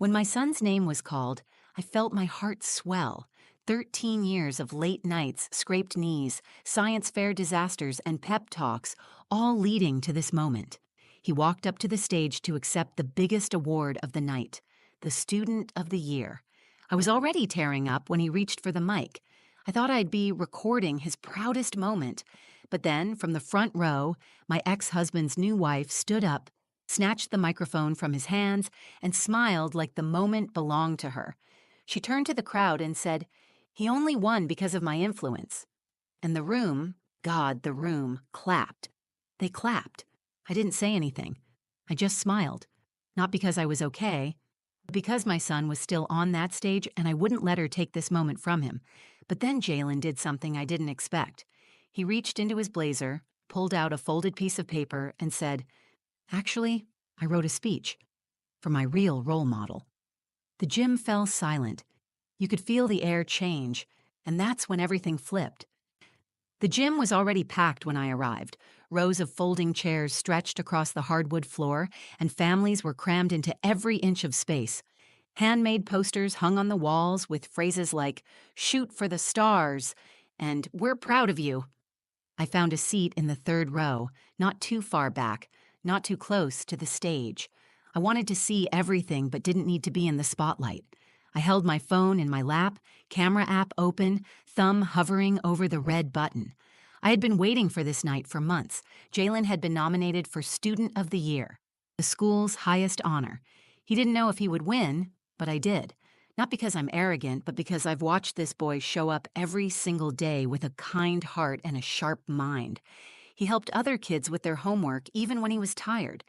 When my son's name was called, I felt my heart swell. 13 years of late nights, scraped knees, science fair disasters, and pep talks, all leading to this moment. He walked up to the stage to accept the biggest award of the night, the Student of the Year. I was already tearing up when he reached for the mic. I thought I'd be recording his proudest moment, but then, from the front row, my ex-husband's new wife stood up, snatched the microphone from his hands, and smiled like the moment belonged to her. She turned to the crowd and said, "He only won because of my influence." And the room, God, the room, clapped. They clapped. I didn't say anything. I just smiled. Not because I was okay, but because my son was still on that stage and I wouldn't let her take this moment from him. But then Jalen did something I didn't expect. He reached into his blazer, pulled out a folded piece of paper, and said, "Actually, I wrote a speech for my real role model." The gym fell silent. You could feel the air change, and that's when everything flipped. The gym was already packed when I arrived. Rows of folding chairs stretched across the hardwood floor, and families were crammed into every inch of space. Handmade posters hung on the walls with phrases like, "Shoot for the stars," and "We're proud of you." I found a seat in the third row, not too far back, not too close to the stage. I wanted to see everything but didn't need to be in the spotlight. I held my phone in my lap, camera app open, thumb hovering over the red button. I had been waiting for this night for months. Jalen had been nominated for Student of the Year, the school's highest honor. He didn't know if he would win, but I did. Not because I'm arrogant, but because I've watched this boy show up every single day with a kind heart and a sharp mind. He helped other kids with their homework even when he was tired.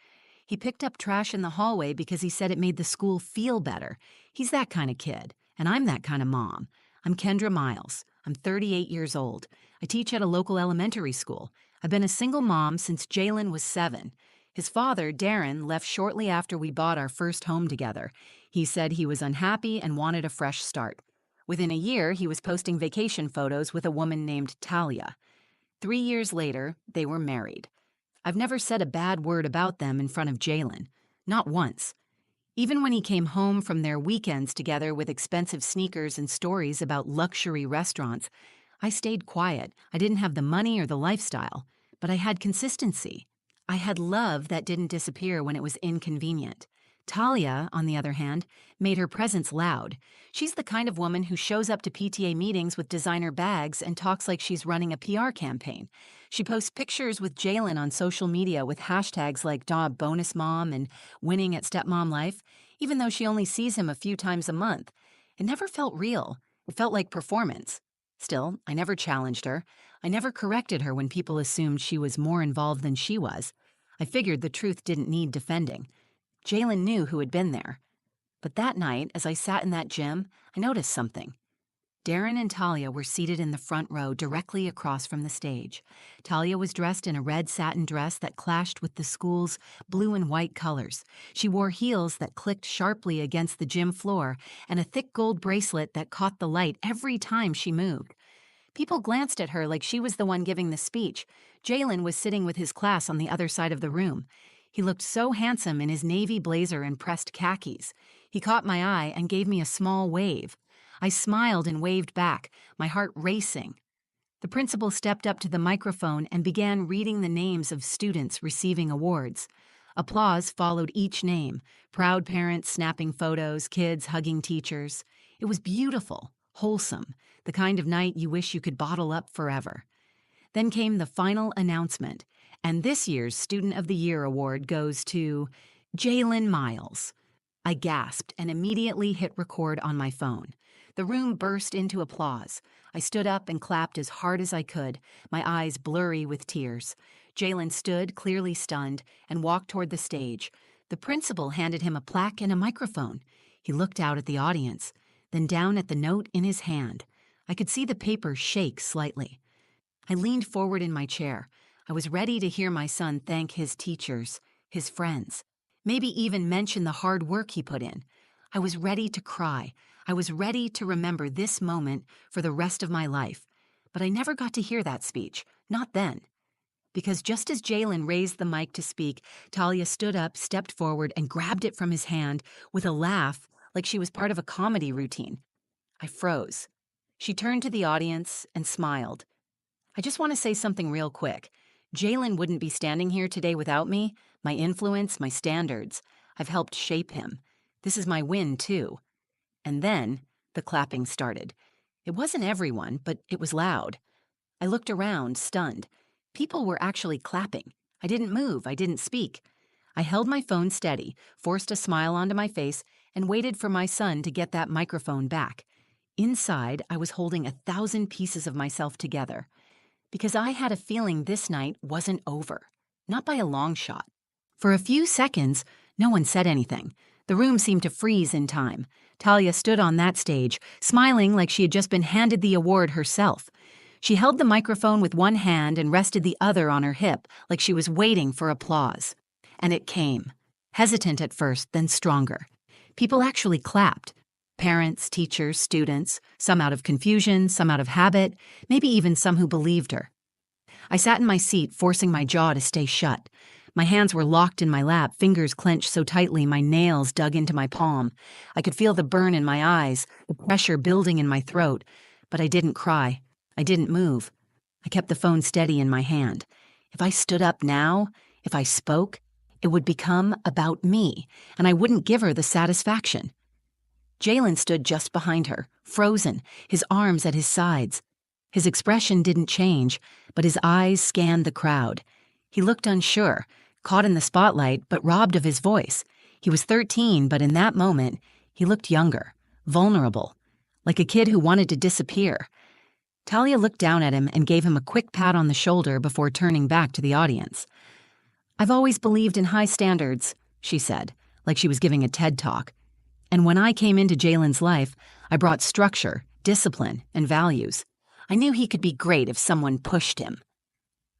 He picked up trash in the hallway because he said it made the school feel better. He's that kind of kid, and I'm that kind of mom. I'm Kendra Miles. I'm 38 years old. I teach at a local elementary school. I've been a single mom since Jalen was 7. His father, Darren, left shortly after we bought our first home together. He said he was unhappy and wanted a fresh start. Within a year, he was posting vacation photos with a woman named Talia. 3 years later, they were married. I've never said a bad word about them in front of Jalen. Not once. Even when he came home from their weekends together with expensive sneakers and stories about luxury restaurants, I stayed quiet. I didn't have the money or the lifestyle, but I had consistency. I had love that didn't disappear when it was inconvenient. Talia, on the other hand, made her presence loud. She's the kind of woman who shows up to PTA meetings with designer bags and talks like she's running a PR campaign. She posts pictures with Jalen on social media with hashtags like bonus mom and winning at stepmom life, even though she only sees him a few times a month. It never felt real. It felt like performance. Still, I never challenged her. I never corrected her when people assumed she was more involved than she was. I figured the truth didn't need defending. Jalen knew who had been there. But that night, as I sat in that gym, I noticed something. Darren and Talia were seated in the front row directly across from the stage. Talia was dressed in a red satin dress that clashed with the school's blue and white colors. She wore heels that clicked sharply against the gym floor and a thick gold bracelet that caught the light every time she moved. People glanced at her like she was the one giving the speech. Jalen was sitting with his class on the other side of the room. He looked so handsome in his navy blazer and pressed khakis. He caught my eye and gave me a small wave. I smiled and waved back, my heart racing. The principal stepped up to the microphone and began reading the names of students receiving awards. Applause followed each name, proud parents snapping photos, kids hugging teachers. It was beautiful, wholesome, the kind of night you wish you could bottle up forever. Then came the final announcement, and this year's Student of the Year award goes to Jalen Miles. I gasped and immediately hit record on my phone. The room burst into applause. I stood up and clapped as hard as I could, my eyes blurry with tears. Jalen stood, clearly stunned, and walked toward the stage. The principal handed him a plaque and a microphone. He looked out at the audience, then down at the note in his hand. I could see the paper shake slightly. I leaned forward in my chair. I was ready to hear my son thank his teachers, his friends, maybe even mention the hard work he put in. I was ready to cry. I was ready to remember this moment for the rest of my life. But I never got to hear that speech, not then. Because just as Jalen raised the mic to speak, Talia stood up, stepped forward, and grabbed it from his hand with a laugh like she was part of a comedy routine. I froze. She turned to the audience and smiled. I just want to say something real quick. Jalen wouldn't be standing here today without me, my influence, my standards. I've helped shape him. This is my win, too. And then the clapping started. It wasn't everyone, but it was loud. I looked around, stunned. People were actually clapping. I didn't move. I didn't speak. I held my phone steady, forced a smile onto my face, and waited for my son to get that microphone back. Inside, I was holding 1,000 pieces of myself together, because I had a feeling this night wasn't over, not by a long shot. For a few seconds, no one said anything. The room seemed to freeze in time. Talia stood on that stage, smiling like she had just been handed the award herself. She held the microphone with one hand and rested the other on her hip, like she was waiting for applause. And it came. Hesitant at first, then stronger. People actually clapped. Parents, teachers, students, some out of confusion, some out of habit, maybe even some who believed her. I sat in my seat, forcing my jaw to stay shut. My hands were locked in my lap, fingers clenched so tightly my nails dug into my palm. I could feel the burn in my eyes, the pressure building in my throat, but I didn't cry. I didn't move. I kept the phone steady in my hand. If I stood up now, if I spoke, it would become about me, and I wouldn't give her the satisfaction. Jalen stood just behind her, frozen, his arms at his sides. His expression didn't change, but his eyes scanned the crowd. He looked unsure, caught in the spotlight, but robbed of his voice. He was 13, but in that moment, he looked younger, vulnerable, like a kid who wanted to disappear. Talia looked down at him and gave him a quick pat on the shoulder before turning back to the audience. "I've always believed in high standards," she said, like she was giving a TED Talk. "And when I came into Jalen's life, I brought structure, discipline, and values. I knew he could be great if someone pushed him."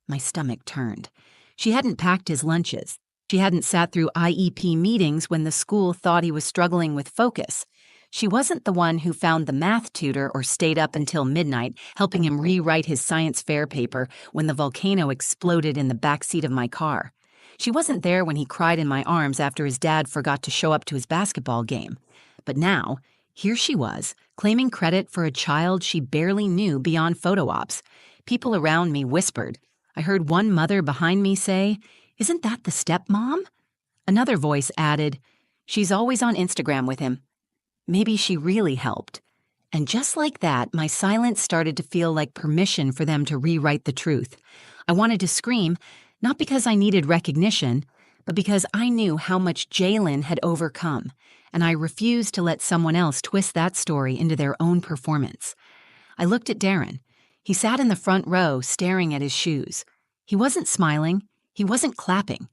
My stomach turned. She hadn't packed his lunches. She hadn't sat through IEP meetings when the school thought he was struggling with focus. She wasn't the one who found the math tutor or stayed up until midnight helping him rewrite his science fair paper when the volcano exploded in the backseat of my car. She wasn't there when he cried in my arms after his dad forgot to show up to his basketball game. But now, here she was, claiming credit for a child she barely knew beyond photo ops. People around me whispered. I heard one mother behind me say, "Isn't that the stepmom?" Another voice added, "She's always on Instagram with him." Maybe she really helped. And just like that, my silence started to feel like permission for them to rewrite the truth. I wanted to scream, not because I needed recognition, but because I knew how much Jalen had overcome, and I refused to let someone else twist that story into their own performance. I looked at Darren. He sat in the front row, staring at his shoes. He wasn't smiling. He wasn't clapping.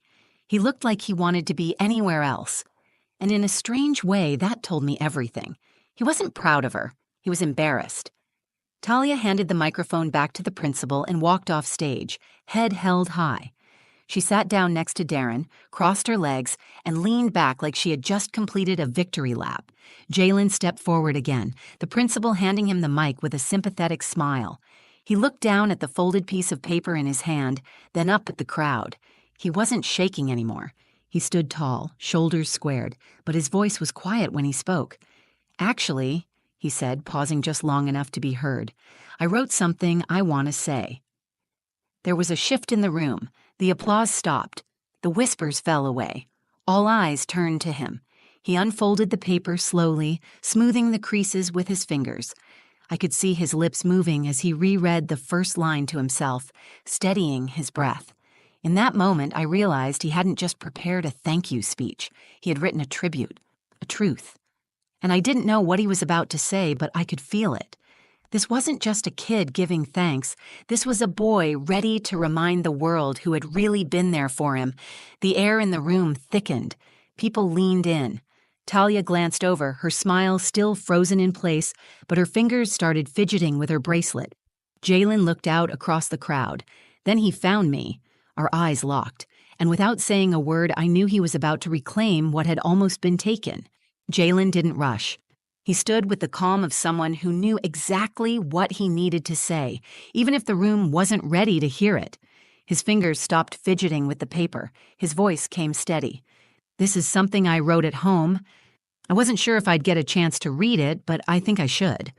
He looked like he wanted to be anywhere else. And in a strange way, that told me everything. He wasn't proud of her. He was embarrassed. Talia handed the microphone back to the principal and walked off stage, head held high. She sat down next to Darren, crossed her legs, and leaned back like she had just completed a victory lap. Jalen stepped forward again, the principal handing him the mic with a sympathetic smile. He looked down at the folded piece of paper in his hand, then up at the crowd. He wasn't shaking anymore. He stood tall, shoulders squared, but his voice was quiet when he spoke. "Actually," he said, pausing just long enough to be heard, "I wrote something I want to say." There was a shift in the room. The applause stopped. The whispers fell away. All eyes turned to him. He unfolded the paper slowly, smoothing the creases with his fingers. I could see his lips moving as he reread the first line to himself, steadying his breath. In that moment, I realized he hadn't just prepared a thank you speech. He had written a tribute, a truth. And I didn't know what he was about to say, but I could feel it. This wasn't just a kid giving thanks. This was a boy ready to remind the world who had really been there for him. The air in the room thickened. People leaned in. Talia glanced over, her smile still frozen in place, but her fingers started fidgeting with her bracelet. Jalen looked out across the crowd. Then he found me. Our eyes locked, and without saying a word, I knew he was about to reclaim what had almost been taken. Jalen didn't rush. He stood with the calm of someone who knew exactly what he needed to say, even if the room wasn't ready to hear it. His fingers stopped fidgeting with the paper. His voice came steady. "This is something I wrote at home. I wasn't sure if I'd get a chance to read it, but I think I should."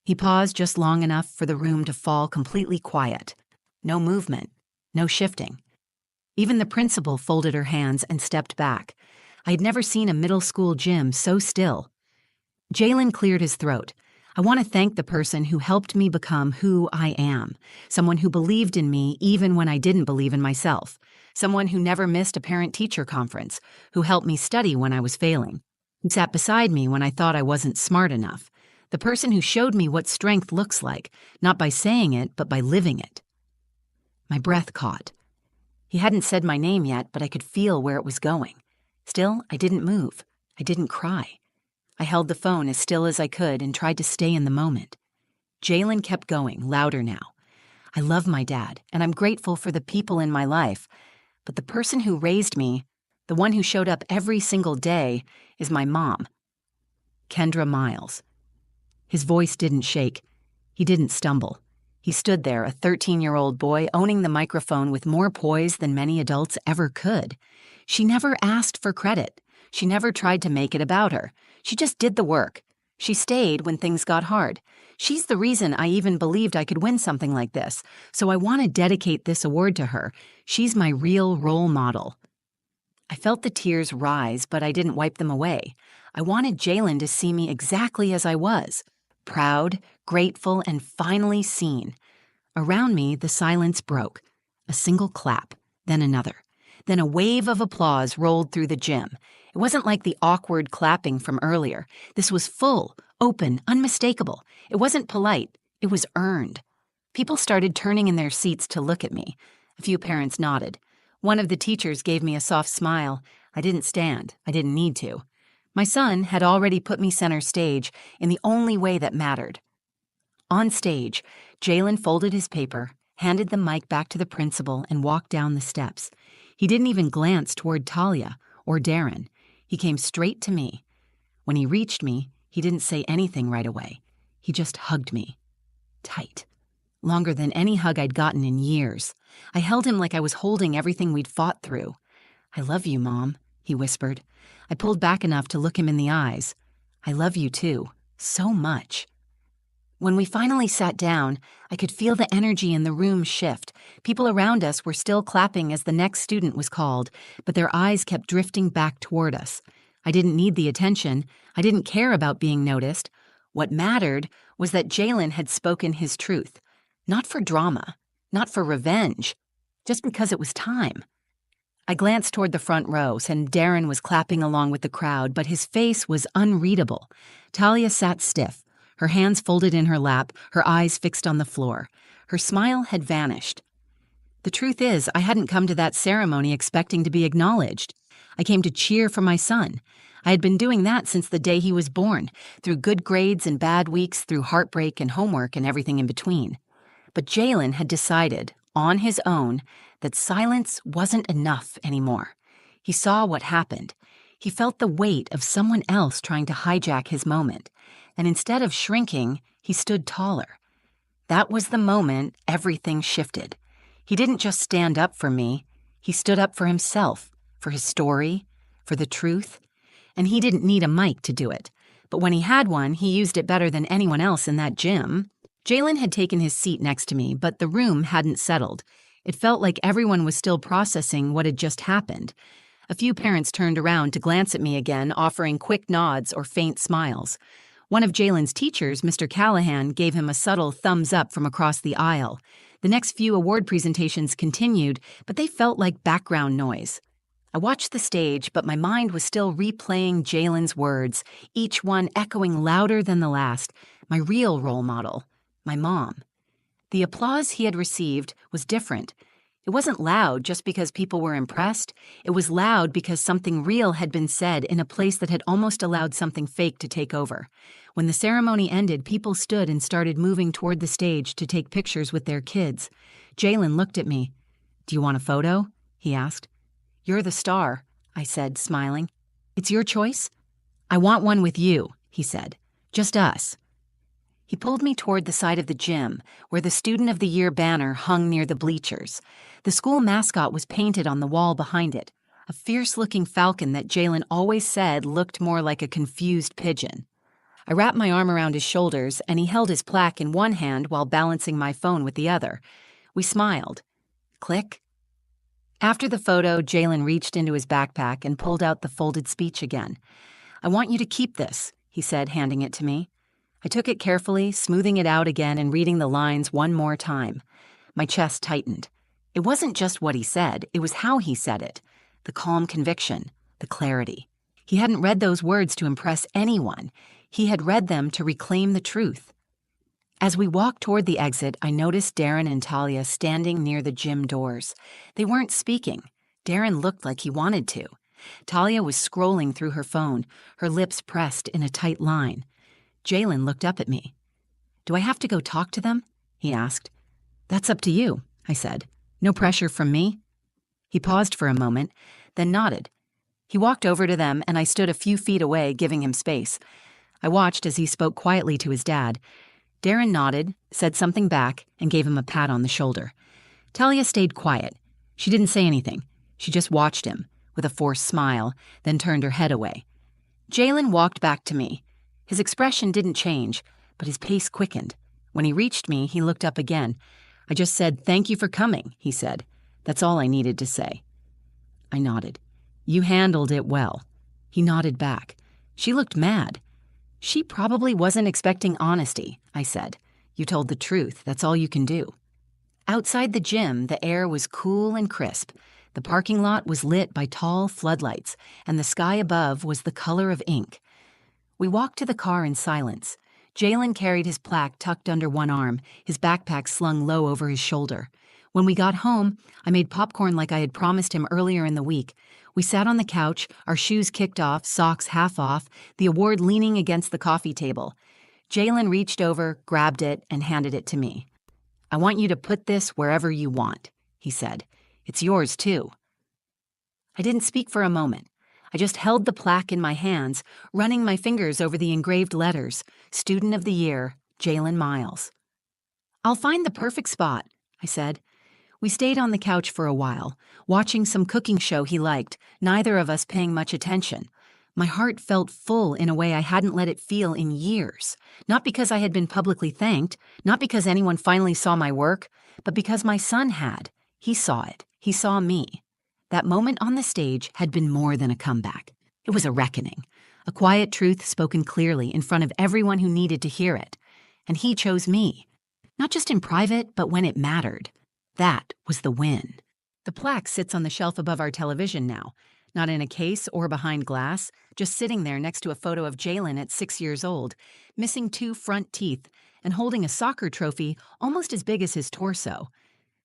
He paused just long enough for the room to fall completely quiet. No movement, no shifting. Even the principal folded her hands and stepped back. I had never seen a middle school gym so still. Jalen cleared his throat. "I want to thank the person who helped me become who I am, someone who believed in me even when I didn't believe in myself, someone who never missed a parent-teacher conference, who helped me study when I was failing, who sat beside me when I thought I wasn't smart enough, the person who showed me what strength looks like, not by saying it, but by living it." My breath caught. He hadn't said my name yet, but I could feel where it was going. Still, I didn't move. I didn't cry. I held the phone as still as I could and tried to stay in the moment. Jalen kept going, louder now. "I love my dad, and I'm grateful for the people in my life. But the person who raised me, the one who showed up every single day, is my mom. Kendra Miles." His voice didn't shake. He didn't stumble. He stood there, a 13-year-old boy, owning the microphone with more poise than many adults ever could. She never asked for credit. She never tried to make it about her. She just did the work. She stayed when things got hard. She's the reason I even believed I could win something like this, so I want to dedicate this award to her. She's my real role model. I felt the tears rise, but I didn't wipe them away. I wanted Jalen to see me exactly as I was, proud, grateful, and finally seen. Around me, the silence broke. A single clap, then another. Then a wave of applause rolled through the gym. It wasn't like the awkward clapping from earlier. This was full, open, unmistakable. It wasn't polite. It was earned. People started turning in their seats to look at me. A few parents nodded. One of the teachers gave me a soft smile. I didn't stand. I didn't need to. My son had already put me center stage in the only way that mattered. On stage, Jalen folded his paper, handed the mic back to the principal, and walked down the steps. He didn't even glance toward Talia or Darren. He came straight to me. When he reached me, he didn't say anything right away. He just hugged me. Tight. Longer than any hug I'd gotten in years. I held him like I was holding everything we'd fought through. "I love you, Mom," he whispered. I pulled back enough to look him in the eyes. "I love you too. So much." When we finally sat down, I could feel the energy in the room shift. People around us were still clapping as the next student was called, but their eyes kept drifting back toward us. I didn't need the attention. I didn't care about being noticed. What mattered was that Jalen had spoken his truth. Not for drama, not for revenge, just because it was time. I glanced toward the front rows, and Darren was clapping along with the crowd, but his face was unreadable. Talia sat stiff, her hands folded in her lap, her eyes fixed on the floor. Her smile had vanished. The truth is, I hadn't come to that ceremony expecting to be acknowledged. I came to cheer for my son. I had been doing that since the day he was born, through good grades and bad weeks, through heartbreak and homework and everything in between. But Jalen had decided, on his own, that silence wasn't enough anymore. He saw what happened. He felt the weight of someone else trying to hijack his moment. And instead of shrinking, he stood taller. That was the moment everything shifted. He didn't just stand up for me. He stood up for himself, for his story, for the truth. And he didn't need a mic to do it. But when he had one, he used it better than anyone else in that gym. Jalen had taken his seat next to me, but the room hadn't settled. It felt like everyone was still processing what had just happened. A few parents turned around to glance at me again, offering quick nods or faint smiles. One of Jalen's teachers, Mr. Callahan, gave him a subtle thumbs up from across the aisle. The next few award presentations continued, but they felt like background noise. I watched the stage, but my mind was still replaying Jalen's words, each one echoing louder than the last. My real role model, my mom. The applause he had received was different. It wasn't loud just because people were impressed. It was loud because something real had been said in a place that had almost allowed something fake to take over. When the ceremony ended, people stood and started moving toward the stage to take pictures with their kids. Jalen looked at me. "Do you want a photo?" he asked. "You're the star," I said, smiling. "It's your choice?" "I want one with you," he said. "Just us." He pulled me toward the side of the gym, where the Student of the Year banner hung near the bleachers. The school mascot was painted on the wall behind it. a fierce-looking falcon that Jalen always said looked more like a confused pigeon. I wrapped my arm around his shoulders, and he held his plaque in one hand while balancing my phone with the other. We smiled. Click. After the photo, Jalen reached into his backpack and pulled out the folded speech again. "I want you to keep this," he said, handing it to me. I took it carefully, smoothing it out again and reading the lines one more time. My chest tightened. It wasn't just what he said, it was how he said it. The calm conviction, the clarity. He hadn't read those words to impress anyone. He had read them to reclaim the truth. As we walked toward the exit, I noticed Darren and Talia standing near the gym doors. They weren't speaking. Darren looked like he wanted to. Talia was scrolling through her phone, her lips pressed in a tight line. Jalen looked up at me. "Do I have to go talk to them?" he asked. "That's up to you," I said. "No pressure from me." He paused for a moment, then nodded. He walked over to them, and I stood a few feet away, giving him space. I watched as he spoke quietly to his dad. Darren nodded, said something back, and gave him a pat on the shoulder. Talia stayed quiet. She didn't say anything. She just watched him, with a forced smile, then turned her head away. Jalen walked back to me. His expression didn't change, but his pace quickened. When he reached me, he looked up again. "I just said, 'Thank you for coming,'" he said. "That's all I needed to say." I nodded. "You handled it well." He nodded back. "She looked mad." "She probably wasn't expecting honesty," I said. "You told the truth. That's all you can do." Outside the gym, the air was cool and crisp. The parking lot was lit by tall floodlights, and the sky above was the color of ink. We walked to the car in silence. Jalen carried his plaque tucked under one arm, his backpack slung low over his shoulder. When we got home, I made popcorn like I had promised him earlier in the week. We sat on the couch, our shoes kicked off, socks half off, the award leaning against the coffee table. Jalen reached over, grabbed it, and handed it to me. "I want you to put this wherever you want," he said. "It's yours, too." I didn't speak for a moment. I just held the plaque in my hands, running my fingers over the engraved letters. Student of the Year, Jalen Miles. "I'll find the perfect spot," I said. We stayed on the couch for a while, watching some cooking show he liked, neither of us paying much attention. My heart felt full in a way I hadn't let it feel in years. Not because I had been publicly thanked, not because anyone finally saw my work, but because my son had. He saw it. He saw me. That moment on the stage had been more than a comeback. It was a reckoning, a quiet truth spoken clearly in front of everyone who needed to hear it. And he chose me. Not just in private, but when it mattered. That was the win. The plaque sits on the shelf above our television now, not in a case or behind glass, just sitting there next to a photo of Jalen at 6 years old, missing 2 front teeth, and holding a soccer trophy almost as big as his torso.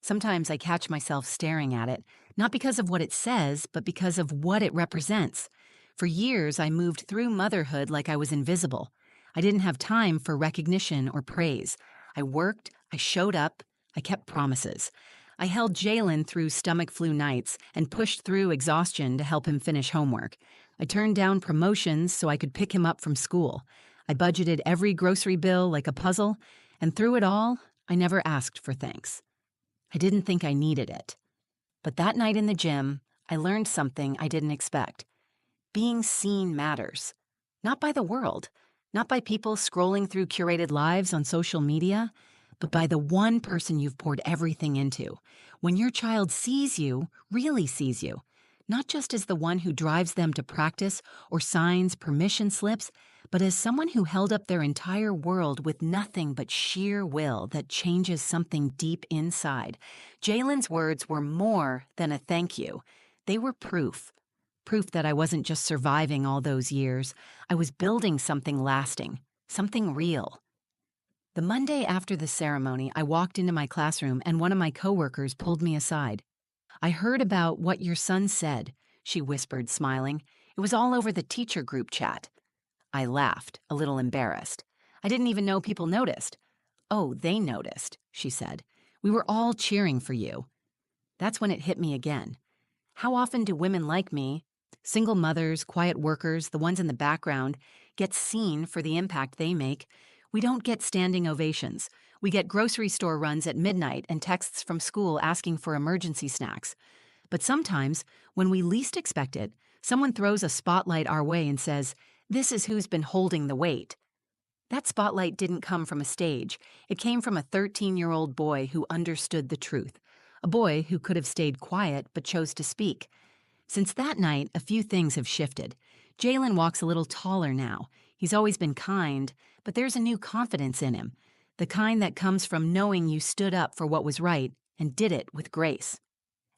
Sometimes I catch myself staring at it, not because of what it says, but because of what it represents. For years, I moved through motherhood like I was invisible. I didn't have time for recognition or praise. I worked, I showed up, I kept promises. I held Jalen through stomach flu nights and pushed through exhaustion to help him finish homework. I turned down promotions so I could pick him up from school. I budgeted every grocery bill like a puzzle, and through it all, I never asked for thanks. I didn't think I needed it. But that night in the gym, I learned something I didn't expect. Being seen matters. Not by the world, not by people scrolling through curated lives on social media, but by the one person you've poured everything into. When your child sees you, really sees you, not just as the one who drives them to practice or signs permission slips, but as someone who held up their entire world with nothing but sheer will that changes something deep inside. Jalen's words were more than a thank you. They were proof. Proof that I wasn't just surviving all those years. I was building something lasting, something real. The Monday after the ceremony, I walked into my classroom and one of my coworkers pulled me aside. "I heard about what your son said," she whispered, smiling. "It was all over the teacher group chat." I laughed, a little embarrassed. "I didn't even know people noticed." "Oh, they noticed," she said. "We were all cheering for you." That's when it hit me again. How often do women like me, single mothers, quiet workers, the ones in the background, get seen for the impact they make? We don't get standing ovations. We get grocery store runs at midnight and texts from school asking for emergency snacks. But sometimes, when we least expect it, someone throws a spotlight our way and says, "This is who's been holding the weight." That spotlight didn't come from a stage. It came from a 13-year-old boy who understood the truth. A boy who could have stayed quiet but chose to speak. Since that night, a few things have shifted. Jalen walks a little taller now. He's always been kind, but there's a new confidence in him. The kind that comes from knowing you stood up for what was right and did it with grace.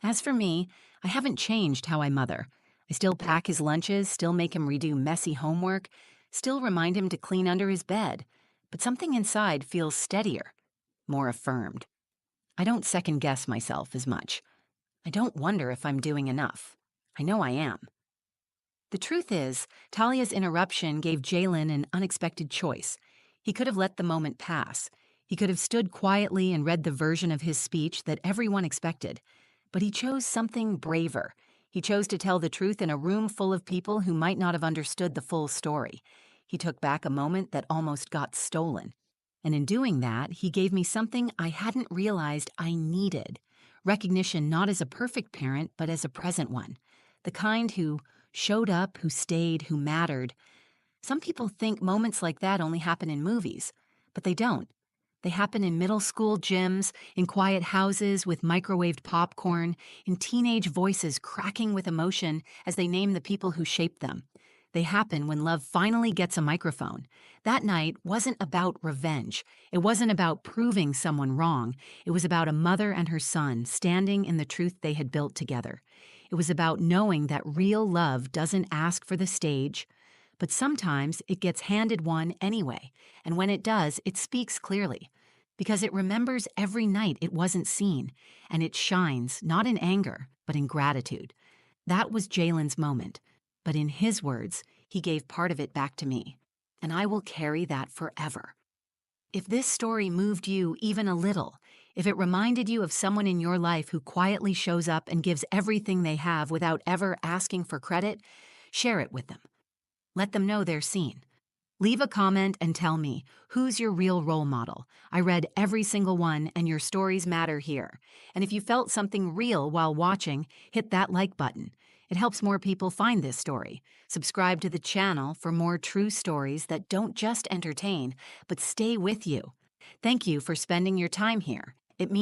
As for me, I haven't changed how I mother. I still pack his lunches, still make him redo messy homework, still remind him to clean under his bed. But something inside feels steadier, more affirmed. I don't second guess myself as much. I don't wonder if I'm doing enough. I know I am. The truth is, Talia's interruption gave Jalen an unexpected choice. He could have let the moment pass. He could have stood quietly and read the version of his speech that everyone expected. But he chose something braver. He chose to tell the truth in a room full of people who might not have understood the full story. He took back a moment that almost got stolen. And in doing that, he gave me something I hadn't realized I needed. Recognition not as a perfect parent, but as a present one. The kind who showed up, who stayed, who mattered. Some people think moments like that only happen in movies, but they don't. They happen in middle school gyms, in quiet houses with microwaved popcorn, in teenage voices cracking with emotion as they name the people who shaped them. They happen when love finally gets a microphone. That night wasn't about revenge. It wasn't about proving someone wrong. It was about a mother and her son standing in the truth they had built together. It was about knowing that real love doesn't ask for the stage, but sometimes it gets handed one anyway, and when it does, it speaks clearly. Because it remembers every night it wasn't seen, and it shines, not in anger, but in gratitude. That was Jalen's moment, but in his words, he gave part of it back to me, and I will carry that forever. If this story moved you even a little, if it reminded you of someone in your life who quietly shows up and gives everything they have without ever asking for credit, share it with them. Let them know they're seen. Leave a comment and tell me, who's your real role model? I read every single one, and your stories matter here. And if you felt something real while watching, hit that like button. It helps more people find this story. Subscribe to the channel for more true stories that don't just entertain, but stay with you. Thank you for spending your time here.